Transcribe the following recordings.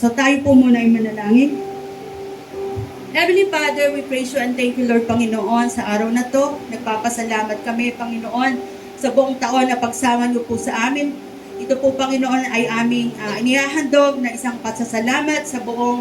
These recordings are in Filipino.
So tayo po muna ay manalangin. Heavenly Father, we praise you and thank you, Lord Panginoon, sa araw na to. Nagpapasalamat kami, Panginoon, sa buong taon na pagsama niyo po sa amin. Ito po, Panginoon, ay aming inihahandog na isang pasasalamat sa buong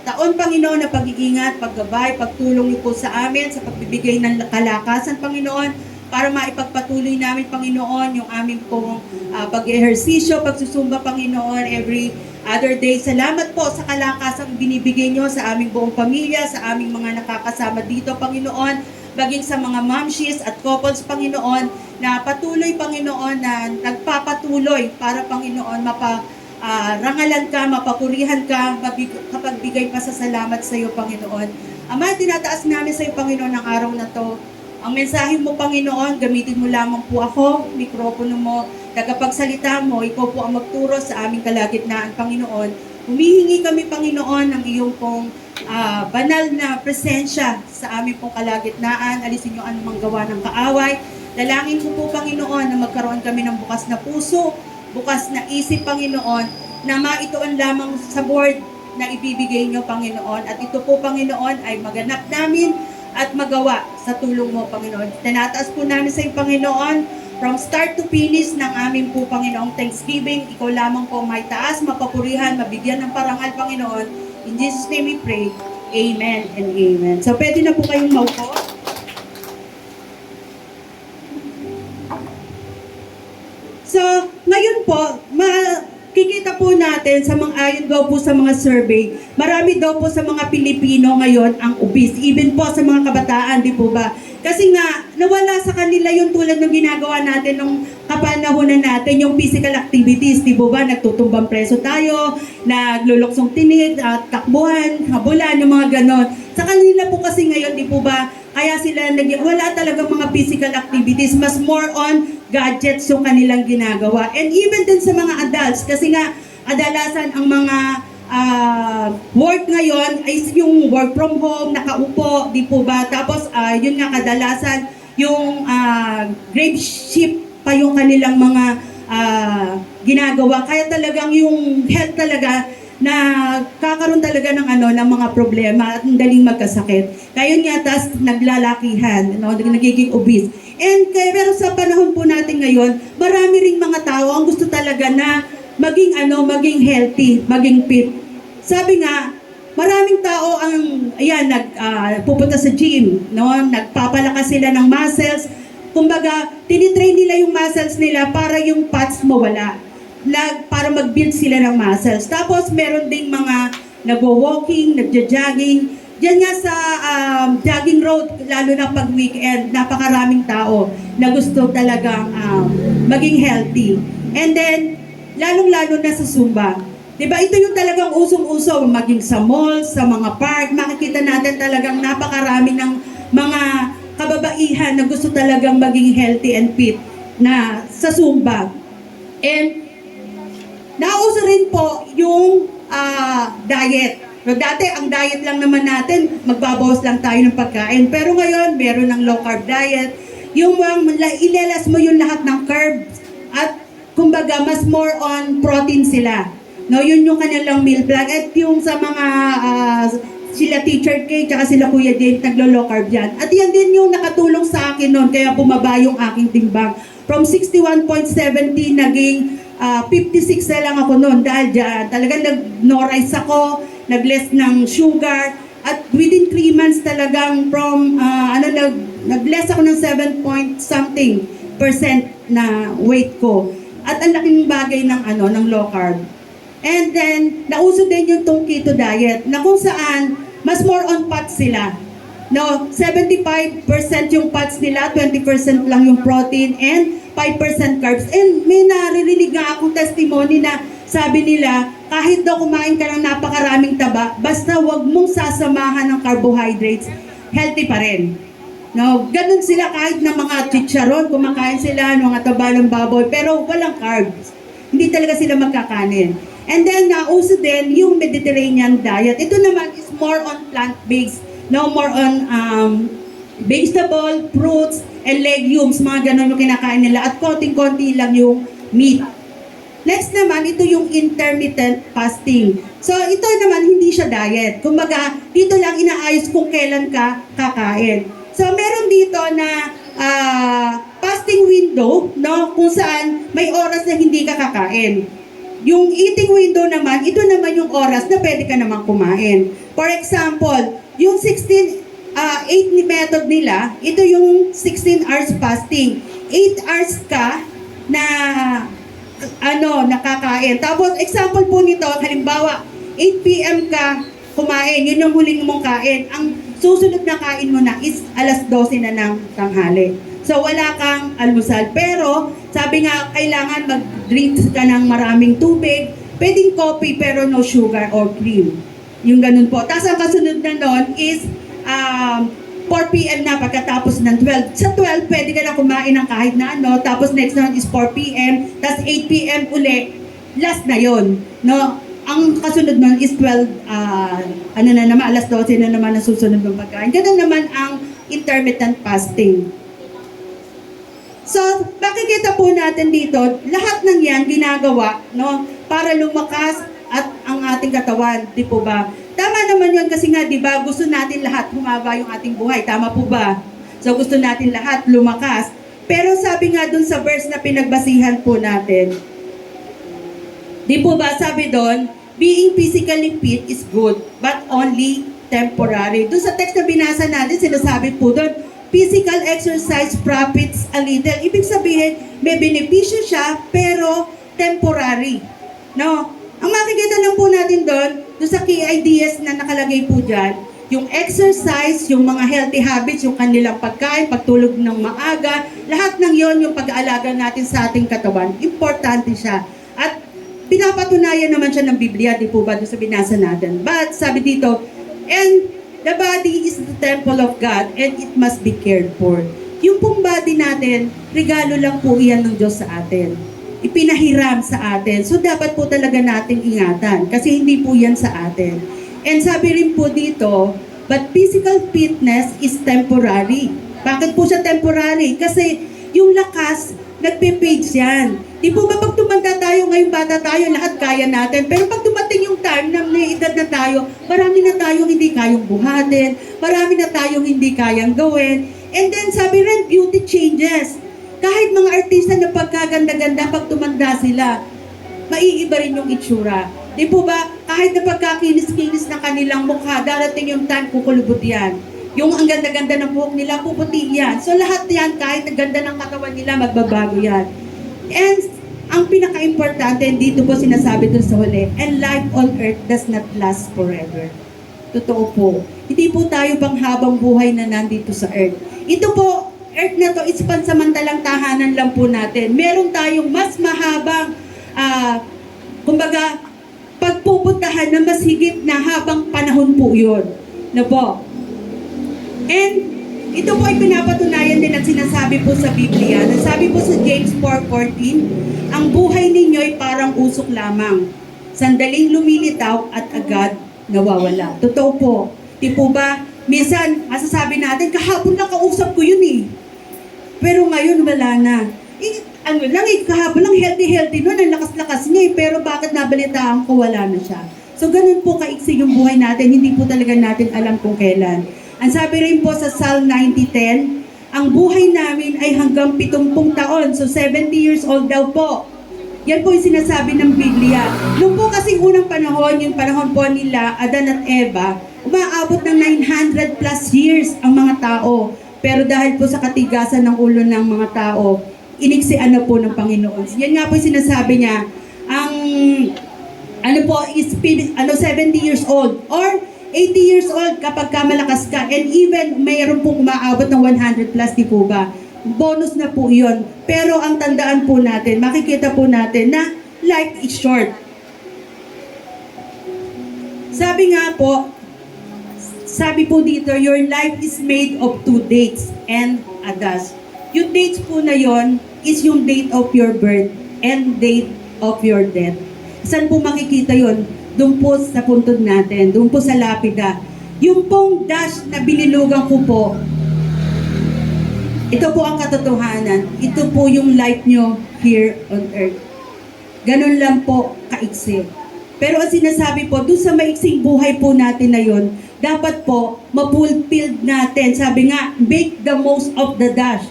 taon, Panginoon, na pag-iingat, paggabay, pagtulong niyo po sa amin, sa pagbibigay ng kalakasan, Panginoon, para maipagpatuloy namin, Panginoon, yung aming pong pag-ehersisyo, pagsusumba, Panginoon, every other day. Salamat po sa kalakasang binibigay nyo sa aming buong pamilya, sa aming mga nakakasama dito, Panginoon, baging sa mga momshies at couples, Panginoon, na patuloy, Panginoon, na nagpapatuloy para, Panginoon, rangalan ka, mapapurihan ka, kapagbigay pa sa salamat sa iyo, Panginoon. Ama, tinataas namin sa iyo, Panginoon, ang araw na to. Ang mensahe mo, Panginoon, gamitin mo lamang po ako, mikropono mo, tagapagsalita mo, ikaw po ang magturo sa aming kalagitnaan, Panginoon. Humihingi kami, Panginoon, ng iyong pong banal na presensya sa aming pong kalagitnaan. Alisin niyo anumang gawa ng kaaway. Dalangin ko po, Panginoon, na magkaroon kami ng bukas na puso, bukas na isip, Panginoon, na maituon lamang sa board na ibibigay niyo, Panginoon. At ito po, Panginoon, ay maganap namin at magawa sa tulong mo, Panginoon. Tinataas po namin sa iyo, Panginoon, from start to finish ng aming po, Panginoong Thanksgiving. Ikaw lamang po may taas, mapapurihan, mabigyan ng parangal, Panginoon. In Jesus' name we pray. Amen and amen. So, pwede na po kayong maupo. So, ngayon po, kikita po natin sa mga ayon daw po sa mga survey, marami daw po sa mga Pilipino ngayon ang obese, even po sa mga kabataan, di po ba? Kasi nga, nawala sa kanila yung tulad ng ginagawa natin nung kapanahonan natin, yung physical activities, di po ba? Nagtutumbang preso tayo, nagluluksong tinig, takbuhan, habulan, yung mga ganon. Sa kanila po kasi ngayon, di po ba? Kaya sila, wala talagang mga physical activities, mas more on gadgets yung kanilang ginagawa. And even din sa mga adults, kasi nga, kadalasan ang mga work ngayon ay yung work from home, nakaupo, di po ba? Tapos, yun nga kadalasan, yung grave shift pa yung kanilang mga ginagawa. Kaya talagang yung health talaga, na kakaroon talaga ng ng mga problema at daling magkasakit. Kaya yun nga, tas naglalakihan, nagiging obese. And pero sa panahon po natin ngayon, marami ring mga tao ang gusto talaga na maging healthy, maging fit. Sabi nga, maraming tao ang pupunta sa gym, nagpapalakas sila ng muscles. Kumbaga, tinitrain nila yung muscles nila para yung fats mawala. Para mag-build sila ng muscles. Tapos meron ding mga nagwo-walking, nagja-jogging. Diyan nga sa jogging road, lalo na pag weekend, napakaraming tao na gusto talagang maging healthy. And then, lalong-lalo na sa Zumba. Diba, ito yung talagang usong-uso, maging sa mall, sa mga park, makikita natin talagang napakarami ng mga kababaihan na gusto talagang maging healthy and fit na sa Zumba. And nauso rin po yung diet. So, dati, ang diet lang naman natin, magbabawas lang tayo ng pagkain. Pero ngayon, meron ng low-carb diet. Yung ilalas mo yung lahat ng carbs. At, kumbaga, mas more on protein sila. No, yun yung kanilang meal plan. At yung sa mga sila Teacher K, tsaka sila Kuya Dave, naglo-low carb yan. At yan din yung nakatulong sa akin noon, kaya bumaba yung aking timbang. From 61.70, naging 56 na lang ako noon dahil dyan. Talagang no rice ako, nag-less ng sugar, at within 3 months talagang from, nag-less ako ng 7 point something percent na weight ko. At ang laking bagay ng low carb. And then, nauso din yung keto diet, na kung saan, mas more on fats sila. No, 75% yung fats nila, 20% lang yung protein, and 5% carbs. And may naririnig nga akong testimony na sabi nila, kahit daw kumain ka ng napakaraming taba, basta wag mong sasamahan ng carbohydrates, healthy pa rin. No, ganun sila kahit ng mga chicharon, kumakain sila ng mga taba ng baboy, pero walang carbs. Hindi talaga sila magkakanin. And then, nauso din yung Mediterranean diet. Ito naman is more on plant-based. No, more on vegetable, fruits, and legumes, mga ganun yung kinakain nila. At konting-konti lang yung meat. Next naman, ito yung intermittent fasting. So, ito naman, hindi siya diet. Kumbaga, dito lang inaayos kung kailan ka kakain. So, meron dito na fasting window, no, kung saan may oras na hindi ka kakain. Yung eating window naman, ito naman yung oras na pwede ka naman kumain. For example, yung 8 method nila, ito yung 16 hours fasting. 8 hours ka na nakakain. Tapos, example po nito, halimbawa, 8 p.m. ka kumain, yun yung huling mong kain. Ang susunod na kain mo na is alas 12 na ng tanghali. So, wala kang almusal. Pero, sabi nga, kailangan mag-drink ka ng maraming tubig. Pwedeng coffee, pero no sugar or cream. Yung ganun po. Tapos, ang kasunod na nun is 4 p.m. na pagkatapos ng 12. Sa 12, pwede ka na kumain ng kahit na ano. Tapos next one is 4 p.m. Tapos 8 p.m. uli. Last na yon, no? Ang kasunod nun is 12, alas 12 na naman ang susunod ng pagkain. Ganun naman ang intermittent fasting. So, makikita po natin dito, lahat ng yan ginagawa, no? Para lumakas at ang ating katawan, di po ba? Tama naman yun kasi nga, di ba, gusto natin lahat humaba yung ating buhay. Tama po ba? So, gusto natin lahat lumakas. Pero sabi nga dun sa verse na pinagbasihan po natin, di po ba, sabi doon, being physically fit is good, but only temporary. Doon sa text na binasa natin, sinasabi po doon, physical exercise profits a little. Ibig sabihin, may benepisyo siya, pero temporary. No? Ang makikita lang po natin doon sa key ideas na nakalagay po dyan, yung exercise, yung mga healthy habits, yung kanilang pagkain, pagtulog ng maaga, lahat ng yon yung pag-aalaga natin sa ating katawan, importante siya. At pinapatunayan naman siya ng Biblia, di po ba, doon sa binasa natin. But sabi dito, and the body is the temple of God and it must be cared for. Yung pong body natin, regalo lang po iyan ng Diyos sa atin. Ipinahiram sa atin. So, dapat po talaga nating ingatan kasi hindi po yan sa atin. And sabi rin po dito, but physical fitness is temporary. Bakit po siya temporary? Kasi yung lakas, nagpe-fade yan. Di po ba pag tumanda tayo, ngayon bata tayo, lahat kaya natin. Pero pag dumating yung time na may edad na tayo, marami na tayong hindi kayang buhatin, marami na tayong hindi kayang gawin. And then sabi rin, beauty changes. Kahit mga artista na pagkaganda-ganda, pag tumanda sila, maiiba rin yung itsura. Di po ba, kahit na pagkakinis-kinis ng kanilang mukha, darating yung time, kukulubot yan. Yung ang ganda-ganda ng buhok nila, puputi yan. So lahat yan, kahit ang ganda ng katawan nila, magbabago yan. And ang pinaka-importante, dito po sinasabi dun sa huli, and life on earth does not last forever. Totoo po. Hindi po tayo pang habang buhay na nandito sa earth. Ito po, earth na to is pansamantalang tahanan lang po natin. Meron tayong mas mahabang, kumbaga, pagpupuntahan na mas higit na habang panahon po yun. Na po. And, ito po ay pinapatunayan din at sinasabi po sa Biblia. Nasabi po sa James 4:14, ang buhay ninyo ay parang usok lamang. Sandaling lumilitaw at agad nawawala. Totoo po. Di po ba? Minsan, masasabi natin, kahapon lang kausap ko yun eh. Pero ngayon, wala na. Kahapon lang healthy nun, ang lakas-lakas niya eh. Pero bakit nabalitaan ko, wala na siya. So, ganun po kaiksi yung buhay natin. Hindi po talaga natin alam kung kailan. Ang sabi rin po sa Psalm 90:10, ang buhay namin ay hanggang 70 taon. So, 70 years old daw po. Yan po yung sinasabi ng Biblia. Noong po kasing unang panahon, yung panahon po nila, Adan at Eva, umaabot ng 900 plus years ang mga tao. Pero dahil po sa katigasan ng ulo ng mga tao, iniksian na po ng Panginoon. Yan nga po yung sinasabi niya, ang is 70 years old or 80 years old kapag ka malakas ka. And even mayroon pong umaabot ng 100 plus, di po ba? Bonus na po yun. Pero ang tandaan po natin, makikita po natin na life is short. Sabi nga po, sabi po dito, your life is made of 2 dates and a dust. Yung dates po na yon is yung date of your birth and date of your death. Saan po makikita yon? Doon po sa puntod natin, doon po sa lapida. Yung pong dash na binilugan ko po, ito po ang katotohanan. Ito po yung life nyo here on earth. Ganun lang po kaiksi. Pero ang sinasabi po, dun sa maiksing buhay po natin na yun, dapat po, mapulfilled natin. Sabi nga, make the most of the dash.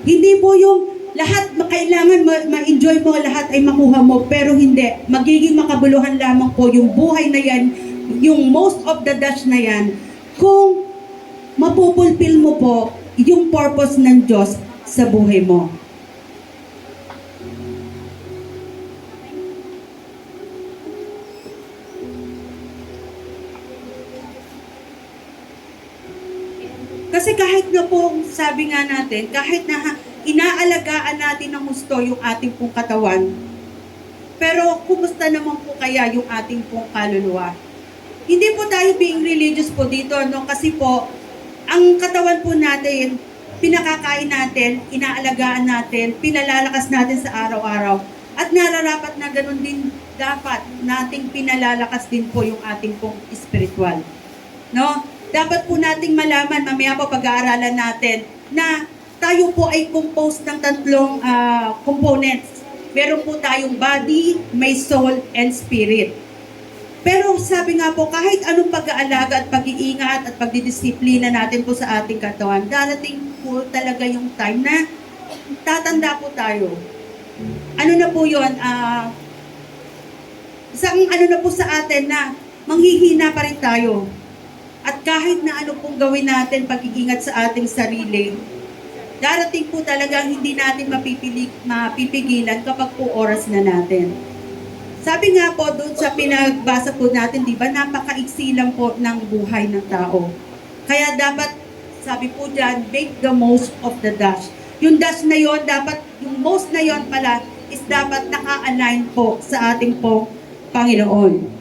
Hindi po yung lahat, kailangan ma-enjoy mo, lahat ay makuha mo, pero hindi. Magiging makabuluhan lamang po yung buhay na yan, yung most of the dash na yan, kung mapupulfill mo po yung purpose ng Diyos sa buhay mo. Kasi kahit na po, sabi nga natin, kahit na inaalagaan natin ng gusto yung ating pong katawan, pero kumusta naman po kaya yung ating pong kaluluwa? Hindi po tayo being religious po dito, no? Kasi po, ang katawan po natin, pinakakain natin, inaalagaan natin, pinalalakas natin sa araw-araw. At nararapat na ganun din dapat nating pinalalakas din po yung ating pong spiritual. No? Dapat po nating malaman, mamaya po pag-aaralan natin, na tayo po ay composed ng tatlong components. Meron po tayong body, may soul, and spirit. Pero sabi nga po, kahit anong pag-aalaga at pag-iingat at pagdidisiplina natin po sa ating katawan, darating po talaga yung time na tatanda po tayo. Ano na po yun? Isang ano na po sa atin na manghihina pa rin tayo. At kahit na ano pong gawin natin pag-iingat sa ating sarili, darating po talagang hindi natin mapipigilan kapag po oras na natin. Sabi nga po doon sa pinagbasa po natin, di ba, napakaiksi lang po ng buhay ng tao. Kaya dapat, sabi po dyan, make the most of the dash. Yung dash na yon, dapat, yung most na yon pala, is dapat naka-align po sa ating po Panginoon.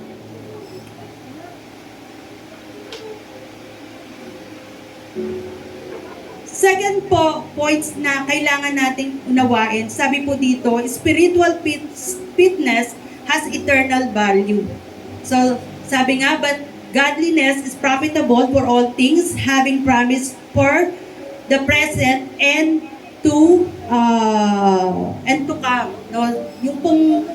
Second po, points na kailangan nating unawain, sabi po dito, spiritual fitness has eternal value. So, sabi nga, but godliness is profitable for all things, having promise for the present and to come. No? Yung pong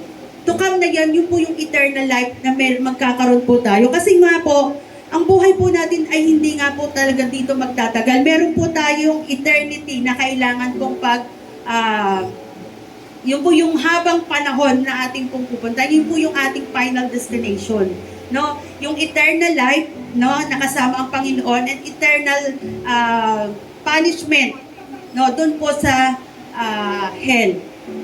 to come na yan, yun po yung eternal life na magkakaroon po tayo. Kasi nga po, ang buhay po natin ay hindi nga po talaga dito magtatagal. Meron po tayong eternity na kailangan pong yun po yung habang panahon na ating pong pupunta. Yun po yung ating final destination. No? Yung eternal life, no, nakasama ang Panginoon, and eternal punishment, no, doon po sa hell.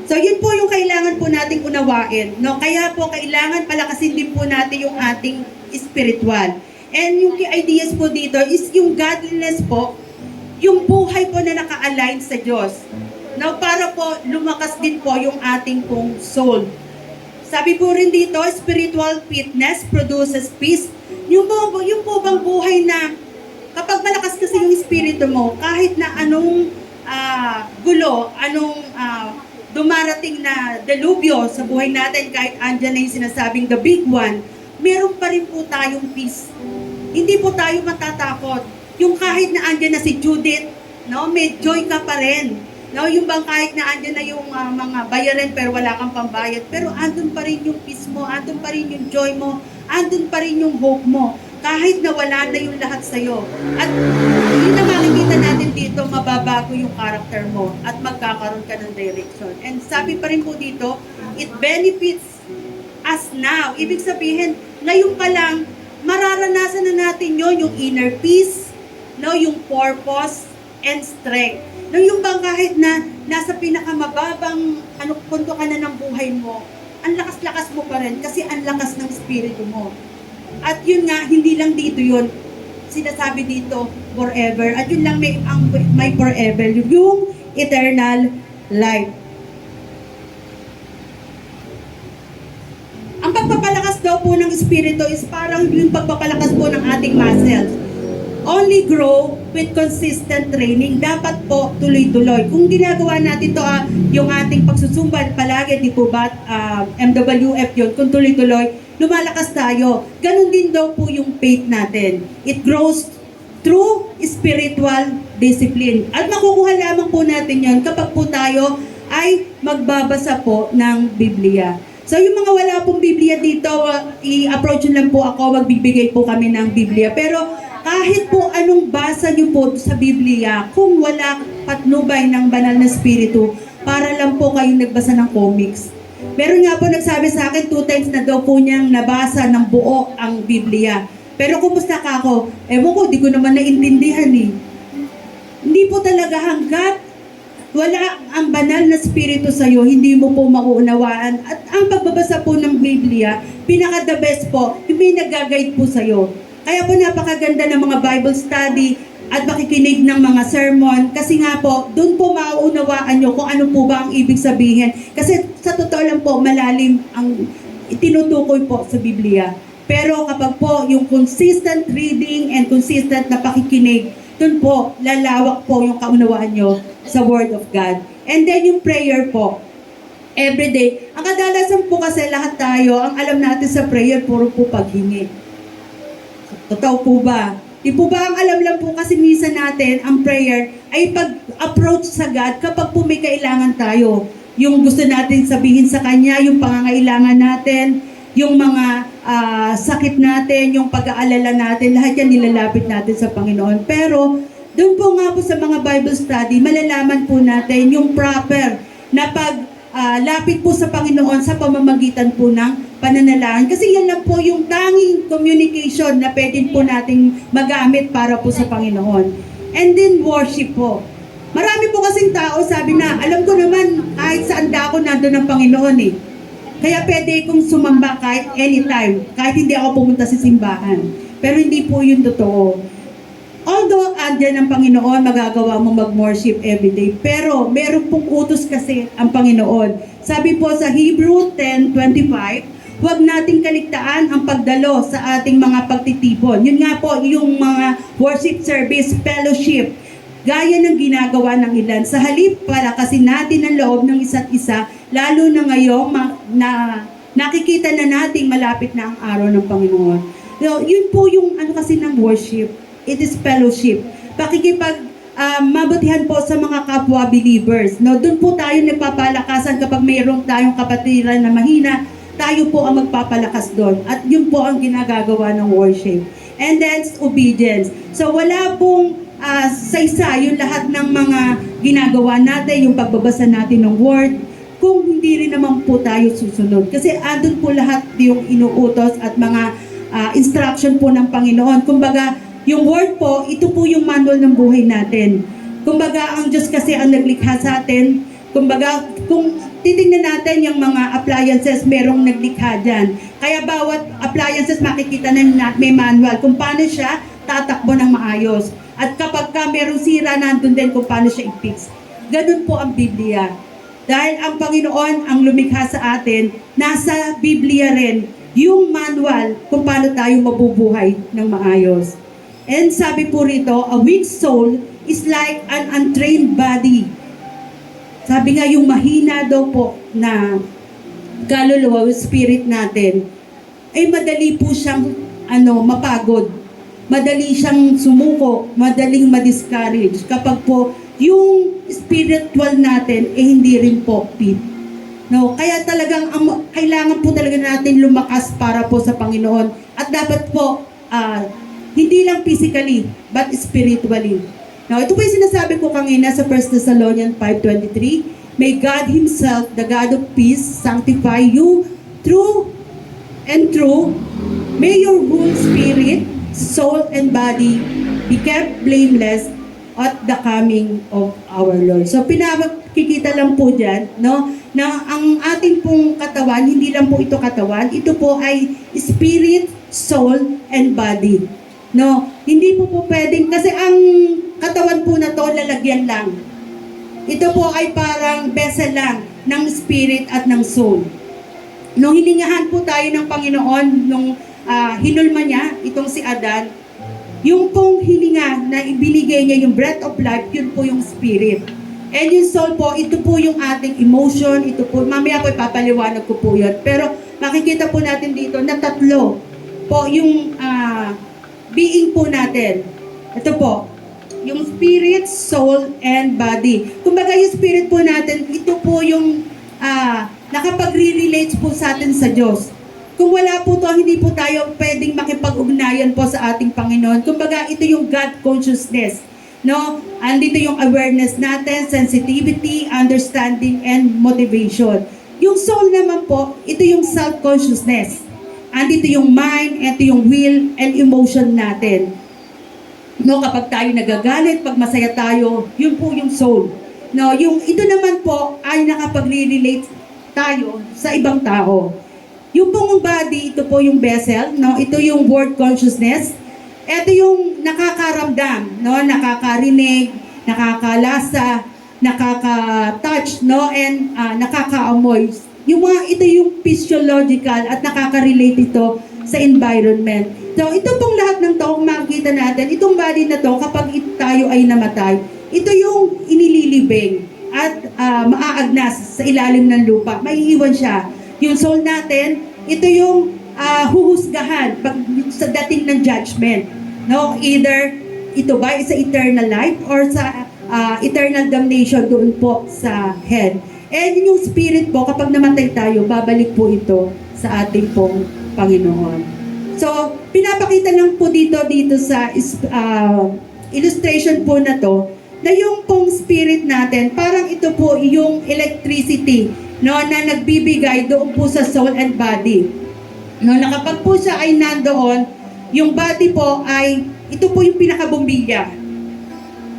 So yun po yung kailangan po nating unawain. No? Kaya po kailangan palakasin din po natin yung ating spiritual. And yung ideas po dito is yung godliness po, yung buhay po na naka-align sa Diyos. Now, para po lumakas din po yung ating pong soul. Sabi po rin dito, spiritual fitness produces peace. Yung po bang buhay na kapag malakas kasi yung espiritu mo, kahit na anong gulo, anong dumarating na delubyo sa buhay natin, kahit andyan na yung sinasabing the big one, meron pa rin po tayong peace. Hindi po tayo matatakot. Yung kahit na andyan na si Judith, no, may joy ka pa rin. No, yung bang kahit na andyan na yung mga bayaran pero wala kang pambayad, pero andun pa rin yung peace mo, andun pa rin yung joy mo, andun pa rin yung hope mo. Kahit na wala na yung lahat sa'yo. At yun na makikita natin dito, mababago yung character mo at magkakaroon ka ng direction. And sabi pa rin po dito, it benefits us now. Ibig sabihin, ngayon pa lang, mararanasan na natin yon, yung inner peace, no, yung purpose and strength. No, yung bang kahit na nasa pinakamababang punto ka na ng buhay mo, ang lakas-lakas mo pa rin kasi ang lakas ng espiritu mo. At yun nga, hindi lang dito yun. Sinasabi dito, forever. At yun lang may forever, yung eternal life. Ang pagpapalakas daw po ng espiritu is parang yung pagpapalakas po ng ating muscles. Only grow with consistent training. Dapat po tuloy-tuloy. Kung ginagawa natin to yung ating pagsusumbat palagi, di po ba, MWF yun, kung tuloy-tuloy, lumalakas tayo. Ganon din daw po yung faith natin. It grows through spiritual discipline. At makukuha lamang po natin yun kapag po tayo ay magbabasa po ng Biblia. So yung mga wala pong Biblia dito, i-approach nyo lang po ako, magbibigay po kami ng Biblia. Pero kahit po anong basa nyo po sa Biblia, kung wala patnubay ng banal na spirito, para lang po kayong nagbasa ng comics. Meron nga po nagsabi sa akin, 2 times na daw po niyang nabasa ng buo ang Biblia. Pero kumusta ka ako? Ewan ko, di ko naman naintindihan eh. Hindi po talaga hanggat wala ang banal na spirito sa iyo, hindi mo po mauunawaan. At ang pagbabasa po ng Biblia, pinaka the best po, yung may nag-guide po sa iyo. Kaya po napakaganda ng mga Bible study at makikinig ng mga sermon. Kasi nga po, doon po mauunawaan nyo kung ano po ba ang ibig sabihin. Kasi sa totoo lang po, malalim ang itinutukoy po sa Biblia. Pero kapag po yung consistent reading and consistent na pakikinig, doon po, lalawak po yung kaunawaan nyo sa Word of God. And then yung prayer po, everyday. Ang kadalasan po kasi lahat tayo, ang alam natin sa prayer, puro po paghingi. Totoo po ba? Di po ba ang alam lang po kasi minsan natin, ang prayer ay pag-approach sa God kapag po may kailangan tayo. Yung gusto natin sabihin sa Kanya, yung pangangailangan natin, yung mga sakit natin, yung pag-aalala natin, lahat yan nilalapit natin sa Panginoon. Pero, doon po nga po sa mga Bible study, malalaman po natin yung proper na lapit po sa Panginoon sa pamamagitan po ng pananalangin. Kasi yan lang po yung tanging communication na pwede po nating magamit para po sa Panginoon. And then worship po. Marami po kasing tao sabi na, alam ko naman kahit saan ako nandun ang Panginoon eh. Kaya pwede kong sumamba kahit anytime, kahit hindi ako pumunta sa simbahan. Pero hindi po yun totoo. Although andyan ang Panginoon, magagawa mo mag-worship everyday. Pero meron pong utos kasi ang Panginoon. Sabi po sa Hebrew 10:25, huwag nating kaligtaan ang pagdalo sa ating mga pagtitipon. Yun nga po, yung mga worship service, fellowship, gaya ng ginagawa ng ilan. Sa halip, palakasin natin ang loob ng isa't isa, lalo na ngayong nakikita na nating malapit na ang araw ng Panginoon. So, yun po yung ano kasi ng worship. It is fellowship. Mabutihan po sa mga kapwa believers. No, doon po tayo nagpapalakasan kapag mayroong tayong kapatiran na mahina, tayo po ang magpapalakas doon. At yun po ang ginagagawa ng worship. And then, obedience. So, wala pong sa yung lahat ng mga ginagawa natin, yung pagbabasa natin ng word, kung hindi rin naman po tayo susunod. Kasi andun po lahat yung inuutos at mga instruction po ng Panginoon. Kumbaga, yung word po, ito po yung manual ng buhay natin. Kumbaga, ang Diyos kasi ang naglikha sa atin. Kumbaga, kung titingnan natin yung mga appliances, merong naglikha dyan. Kaya bawat appliances makikita na may manual kung paano siya tatakbo ng maayos. At kapag merong sira, nandun din kung paano siya i-fix. Ganun po ang Biblia. Dahil ang Panginoon ang lumikha sa atin, nasa Biblia rin yung manual kung paano tayo mabubuhay ng maayos. And sabi po rito, a weak soul is like an untrained body. Sabi nga yung mahina daw po na kaluluwa, spirit natin, ay madali po siyang mapagod. Madali siyang sumuko, madaling ma-discourage kapag po yung spiritual natin hindi rin po fit. No, kaya talagang kailangan po talaga natin lumakas para po sa Panginoon at dapat po hindi lang physically but spiritually. Now, ito po yung sinasabi ko kanina sa 1 Thessalonians 5:23, may God Himself, the God of peace, sanctify you through and through. May your whole spirit, soul, and body be kept blameless at the coming of our Lord. So, pinakikita lang po dyan, no, na ang ating pong katawan, hindi lang po ito katawan, ito po ay spirit, soul, and body. No, hindi po pwedeng, kasi ang katawan po na to, lalagyan lang. Ito po ay parang vessel lang ng spirit at ng soul. Nung hiningahan po tayo ng Panginoon, nung hinulma niya, itong si Adan, yung pong hininga na ibinigay niya yung breath of life, yun po yung spirit. And yung soul po, ito po yung ating emotion, ito po, mamaya po ipapaliwanag ko po yun. Pero makikita po natin dito na tatlo po yung being po natin. Ito po, yung spirit, soul, and body. Kumbaga yung spirit po natin, ito po yung nakapag-relate po sa atin sa Diyos. Kung wala po to, hindi po tayo pwedeng makipag-ugnayan po sa ating Panginoon. Kumbaga, ito yung God consciousness. No? Andito yung awareness natin, sensitivity, understanding, and motivation. Yung soul naman po, ito yung self-consciousness. Andito yung mind, ito yung will, and emotion natin. No, kapag tayo nagagalit, pag masaya tayo, yun po yung soul. No, yung ito naman po ay nakapag-relate tayo sa ibang tao. Yung pong body, ito po yung vessel, no? Ito yung word consciousness. Ito yung nakakaramdam, no? Nakakarinig, nakakalasa, nakaka-touch, no? And nakaka-amoy. Yung mga ito yung physiological at nakaka-relate ito sa environment. So, ito pong lahat ng to, kung makikita natin, itong body na to, kapag tayo ay namatay, ito yung inililibing at maaagnas sa ilalim ng lupa. Maiiwan siya. Yung soul natin, ito yung huhusgahan pag sa dating ng judgment. No? Either ito ba sa eternal life or sa eternal damnation doon po sa hell. And yung spirit po, kapag namatay tayo, babalik po ito sa ating pong Panginoon. So, pinapakita lang po dito sa illustration po na to, na yung pong spirit natin, parang ito po yung electricity, no, na nagbibigay doon po sa soul and body. No, na kapag po siya ay nandoon, yung body po ay, ito po yung pinakabombilya.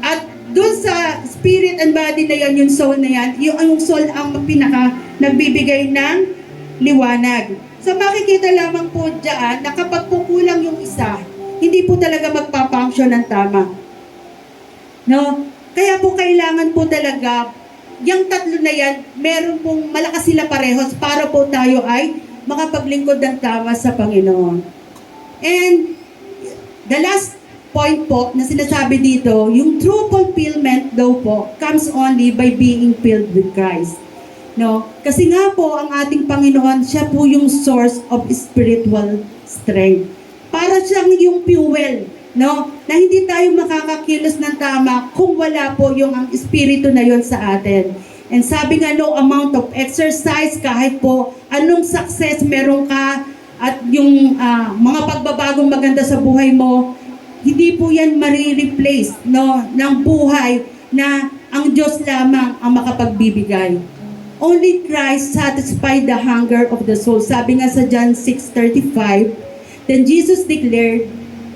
At doon sa spirit and body na yan, yung soul na yan, yung soul ang pinaka nagbibigay ng liwanag. So makikita lamang po dyan na kapag po kulang yung isa, hindi po talaga magpa-function ng tama. No? Kaya po kailangan po talaga, yung tatlo na yan, meron pong malakas sila parehos para po tayo ay makapaglingkod ng tama sa Panginoon. And the last point po na sinasabi dito, yung true fulfillment daw po comes only by being filled with Christ. No? Kasi nga po ang ating Panginoon, siya po yung source of spiritual strength. Para siyang yung fuel, no? Na hindi tayo makakakilos ng tama kung wala po yung ang espiritu na yon sa atin. And sabi nga, no amount of exercise, kahit po anong success meron ka at yung mga pagbabagong maganda sa buhay mo, hindi po yan marireplace, no, ng buhay na ang Diyos lamang ang makapagbibigay. Only Christ satisfied the hunger of the soul. Sabi nga sa John 6:35, then Jesus declared,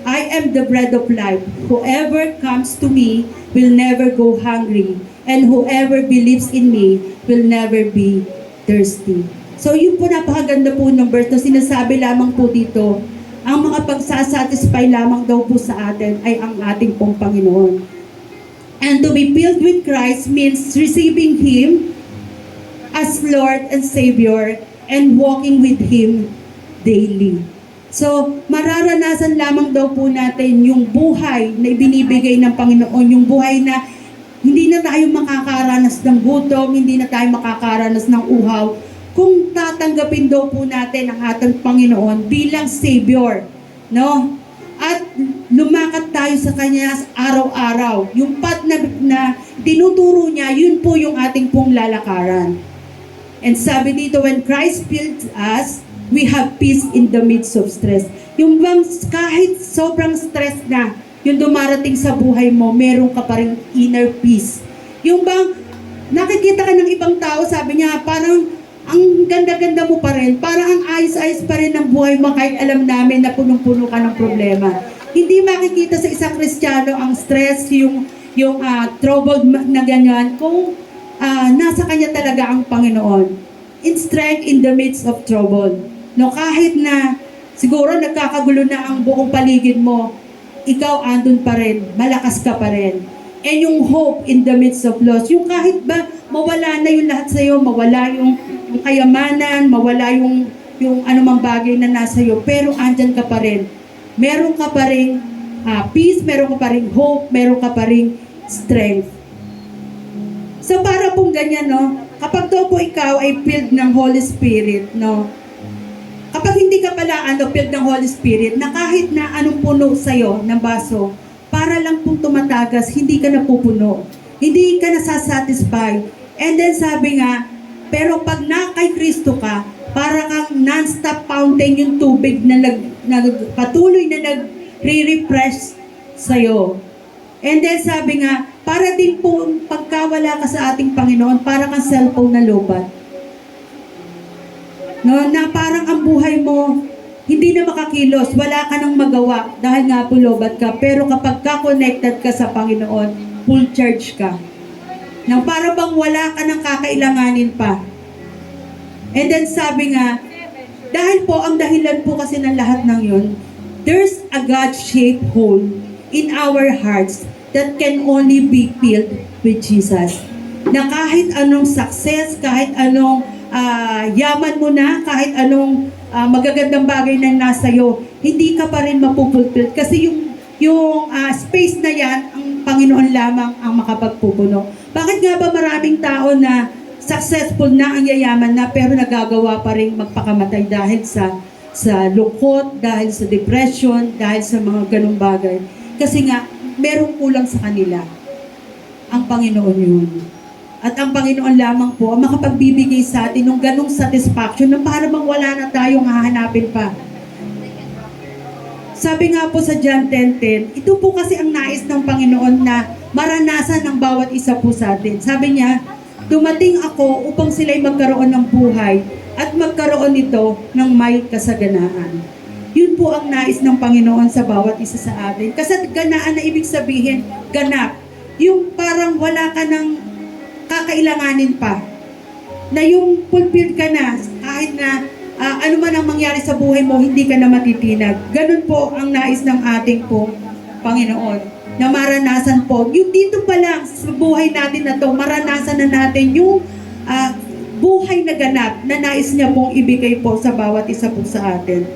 I am the bread of life. Whoever comes to me will never go hungry, and whoever believes in me will never be thirsty. So yun po, napakaganda po ng verse na sinasabi lamang po dito, ang mga pagsasatisfy lamang daw po sa atin ay ang ating pong Panginoon. And to be filled with Christ means receiving Him as Lord and Savior and walking with Him daily. So, mararanasan lamang daw po natin yung buhay na ibinibigay ng Panginoon, yung buhay na hindi na tayo makakaranas ng gutom, hindi na tayo makakaranas ng uhaw, kung tatanggapin daw po natin ang ating Panginoon bilang Savior, no? At lumakad tayo sa Kanya araw-araw. Yung path na tinuturo niya, yun po yung ating pong lalakaran. And sabi dito, when Christ fills us, we have peace in the midst of stress. Yung bang kahit sobrang stress na, yung dumarating sa buhay mo, meron ka pa rin inner peace. Yung bang nakikita ka ng ibang tao, sabi niya, parang ang ganda-ganda mo pa rin, parang ang ayos-ayos pa rin ng buhay mo kahit alam namin na punong-puno ka ng problema. Hindi makikita sa isang Kristiyano ang stress, yung troubled na ganyan, kung nasa Kanya talaga ang Panginoon. In strength in the midst of trouble. No, kahit na siguro nagkakagulo na ang buong paligid mo, ikaw andun pa rin, malakas ka pa rin. And yung hope in the midst of loss, yung kahit ba mawala na yung lahat sa'yo, mawala yung kayamanan, mawala yung anumang bagay na nasa iyo, pero andyan ka pa rin. Meron ka pa rin peace, meron ka pa rin hope, meron ka pa rin strength. So para pong ganyan, no, kapag daw po ikaw ay filled ng Holy Spirit, no, kapag hindi ka pala filled ng Holy Spirit, na kahit na anong puno sa'yo ng baso, para lang pong tumatagas, hindi ka napupuno. Hindi ka nasasatisfy. And then sabi nga, Pero pag na kay Kristo ka, para kang non-stop fountain yung tubig na patuloy na nagre-refresh sa'yo. And then sabi nga, para din po pagkawala ka sa ating Panginoon, para kang cellphone na lobat. No, na parang ang buhay mo, hindi na makakilos, wala ka nang magawa dahil nga po lobat ka. Pero kapag ka-connected ka sa Panginoon, full charge ka. Nang para bang wala ka nang kakailanganin pa. And then sabi nga, dahil po ang dahilan po kasi ng lahat ng yun, there's a God-shaped hole in our hearts that can only be filled with Jesus. Na kahit anong success, kahit anong yaman mo na, kahit anong magagandang bagay na nasa iyo, hindi ka pa rin mapupulfill. Kasi yung space na yan, ang Panginoon lamang ang makapagpupuno. Bakit nga ba maraming tao na successful na, ang yayaman na, pero nagagawa pa rin magpakamatay dahil sa lungkot, dahil sa depression, dahil sa mga ganung bagay? Kasi nga, merong kulang sa kanila. Ang Panginoon yun. At ang Panginoon lamang po ang makapagbibigay sa atin ng ganung satisfaction na para bang wala na tayong hahanapin pa. Sabi nga po sa John 10:10, ito po kasi ang nais ng Panginoon na maranasan ng bawat isa po sa atin. Sabi niya, dumating ako upang sila'y magkaroon ng buhay at magkaroon nito ng may kasaganaan. Yun po ang nais ng Panginoon sa bawat isa sa atin. Kasaganaan na ibig sabihin, ganap. Yung parang wala ka ng kakailanganin pa. Na yung fulfilled ka na, kahit na ano man ang mangyari sa buhay mo, hindi ka na matitinag. Ganun po ang nais ng ating po Panginoon. Na maranasan po, yung dito pa lang sa buhay natin na to, maranasan na natin yung buhay na ganap na nais niya pong ibigay po sa bawat isa po sa atin.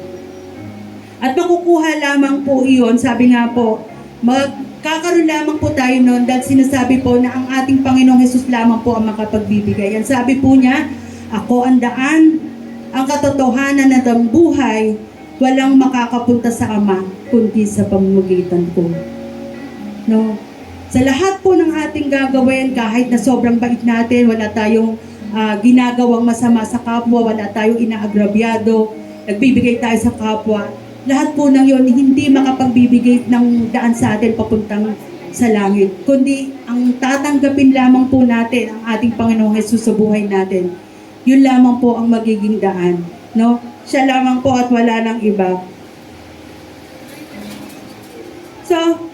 At makukuha lamang po iyon, sabi nga po, magkakaroon lamang po tayo noon dahil sinasabi po na ang ating Panginoong Hesus lamang po ang makapagbibigay. Yan sabi po niya, ako ang daan, ang katotohanan at ang buhay, walang makakapunta sa Ama kundi sa pamamagitan ko. No? Sa lahat po ng ating gagawin, kahit na sobrang bait natin, wala tayong ginagawang masama sa kapwa, wala tayong inaagrabyado, nagbibigay tayo sa kapwa, lahat po ng yon hindi makapagbibigay ng daan sa atin papuntang sa langit. Kundi ang tatanggapin lamang po natin ang ating Panginoong Hesus sa buhay natin. Yun lamang po ang magiging daan. No? Siya lamang po at wala nang iba. So,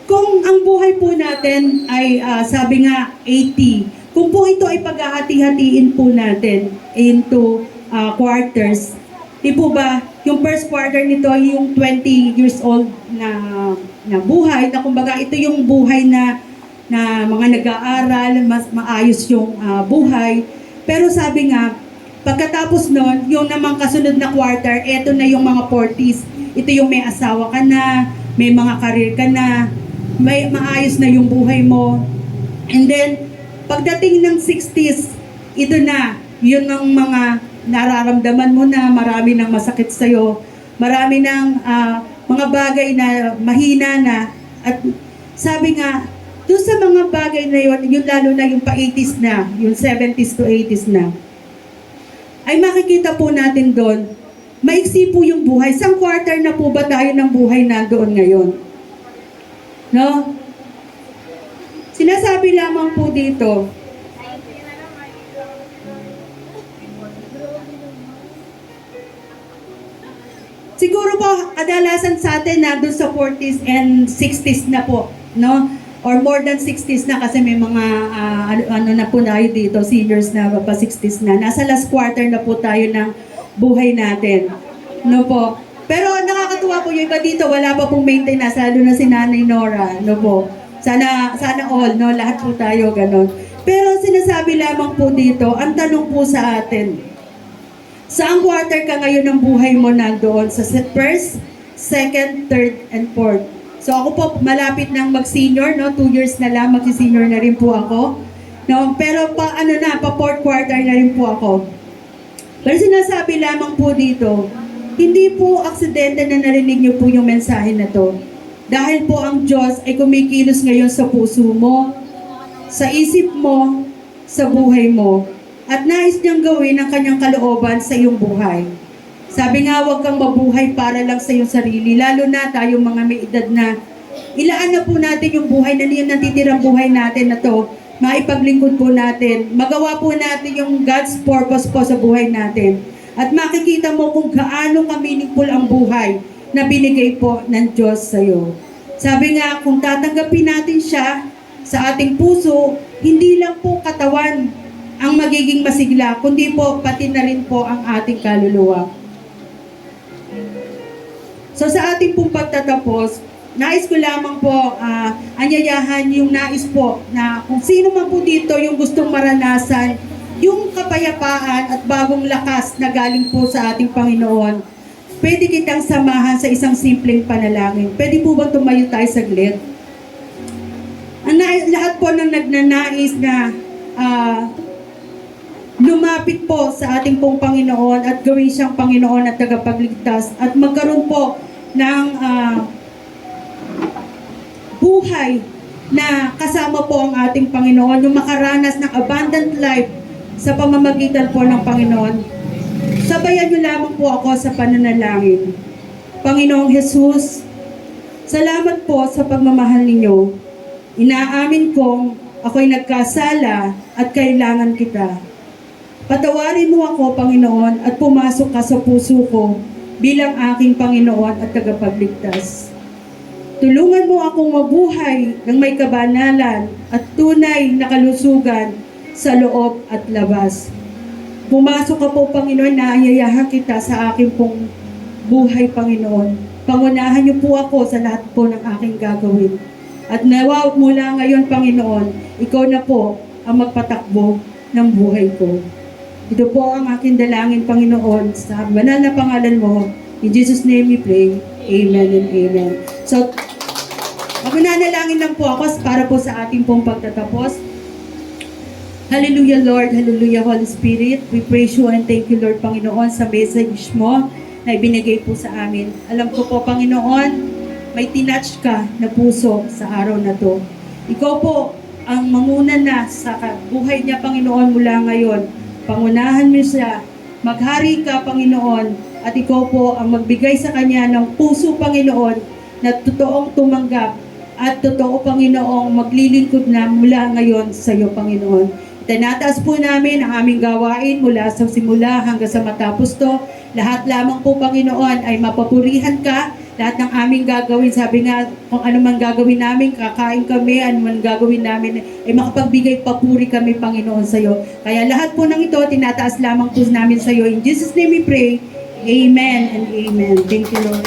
kung ang buhay po natin ay sabi nga 80, kung po ito ay paghahati-hatiin po natin into quarters, di po ba, yung first quarter nito ay yung 20 years old na buhay, na kumbaga ito yung buhay na mga nag-aaral, mas maayos yung buhay. Pero sabi nga, pagkatapos nun, yung namang kasunod na quarter, ito na yung mga 40s. Ito yung may asawa ka na, may mga career ka na, may maayos na yung buhay mo. And then, pagdating ng 60s, ito na, yun ang mga nararamdaman mo na, marami ng masakit sa'yo, marami ng mga bagay na mahina na, at sabi nga, doon sa mga bagay na yun, yung lalo na yung pa-80s na, yung 70s to 80s na, ay makikita po natin doon, maiksi po yung buhay. Isang quarter na po ba tayo ng buhay na doon ngayon? No? Sinasabi lamang po dito, siguro po, kadalasan sa atin na doon sa 40s and 60s na po, no? Or more than 60s na kasi may mga ano na po tayo dito, seniors na pa 60s na. Nasa last quarter na po tayo ng buhay natin. No po. Pero nakakatuwa po yung iba dito, wala pa pong maintenance, lalo na si Nanay Nora. No po. Sana all, no? Lahat po tayo ganon. Pero sinasabi lamang po dito, ang tanong po sa atin, saang quarter ka ngayon ng buhay mo nandoon? Sa first, second, third, and fourth. So ako po, malapit nang mag-senior, no? 2 years na lang, mag-senior na rin po ako. No? Pero pa fourth quarter na rin po ako. Pero sinasabi lamang po dito, hindi po aksidente na narinig niyo po yung mensahe na to. Dahil po ang Diyos ay kumikilos ngayon sa puso mo, sa isip mo, sa buhay mo. at nais niyang gawin ang kanyang kalooban sa iyong buhay. Sabi nga, huwag kang mabuhay para lang sa iyong sarili, lalo na tayong mga may edad na. Ilaan na po natin yung buhay na yung natitirang buhay natin na to, maipaglingkod po natin, magawa po natin yung God's purpose po sa buhay natin. At makikita mo kung gaano ka-meaningful ang buhay na binigay po ng Diyos sa iyo. Sabi nga, kung tatanggapin natin siya sa ating puso, hindi lang po katawan ang magiging masigla, kundi po pati na rin po ang ating kaluluwa. So sa ating pong pagtatapos, nais ko lamang po anyayahan yung nais po na kung sino man po dito yung gustong maranasan yung kapayapaan at bagong lakas na galing po sa ating Panginoon, pwede kitang samahan sa isang simpleng panalangin. Pwede po ba tumayo tayo saglit? Lahat po ng nagnanais na lumapit po sa ating pong Panginoon at gawin siyang Panginoon at tagapagligtas at magkaroon po ng buhay na kasama po ang ating Panginoon, yung makaranas ng abundant life sa pamamagitan po ng Panginoon. Sabayan niyo lamang po ako sa pananalangin. Panginoong Jesus, salamat po sa pagmamahal ninyo. Inaamin kong ako'y nagkasala at kailangan kita. Patawarin mo ako, Panginoon, at pumasok ka sa puso ko bilang aking Panginoon at tagapagligtas. Tulungan mo akong mabuhay ng may kabanalan at tunay na kalusugan sa loob at labas. Pumasok ka po, Panginoon, na ayayahan kita sa aking pong buhay, Panginoon. Pangunahan niyo po ako sa lahat po ng aking gagawin. At nawa mula ngayon, Panginoon, ikaw na po ang magpatakbo ng buhay ko. Ito po ang aking dalangin, Panginoon, sa banal na pangalan mo. In Jesus' name we pray. Amen and amen. So, magnanalangin lang po ako para po sa ating pong pagtatapos. Hallelujah, Lord. Hallelujah, Holy Spirit. We praise you and thank you, Lord, Panginoon, sa message mo na ibinigay po sa amin. Alam ko po, Panginoon, may tinatch ka na puso sa araw na to. Ikaw po ang manguna na sa buhay niya, Panginoon, mula ngayon. Pangunahan mo siya. Maghari ka, Panginoon, at ikaw po ang magbigay sa kanya ng puso, Panginoon, na totoong tumanggap at totoo, Panginoong maglilingkod na mula ngayon sa iyo, Panginoon. Tinataas po namin ang aming gawain mula sa simula hanggang sa matapos to. Lahat lamang po, Panginoon, ay mapapurihan ka. Lahat ng aming gagawin, sabi nga, kung ano man gagawin namin, kakain kami, ano man gagawin namin, ay makapagbigay papuri kami, Panginoon, sa iyo. Kaya lahat po ng ito, tinataas lamang po namin sa iyo. In Jesus' name we pray. Amen and amen. Thank you, Lord.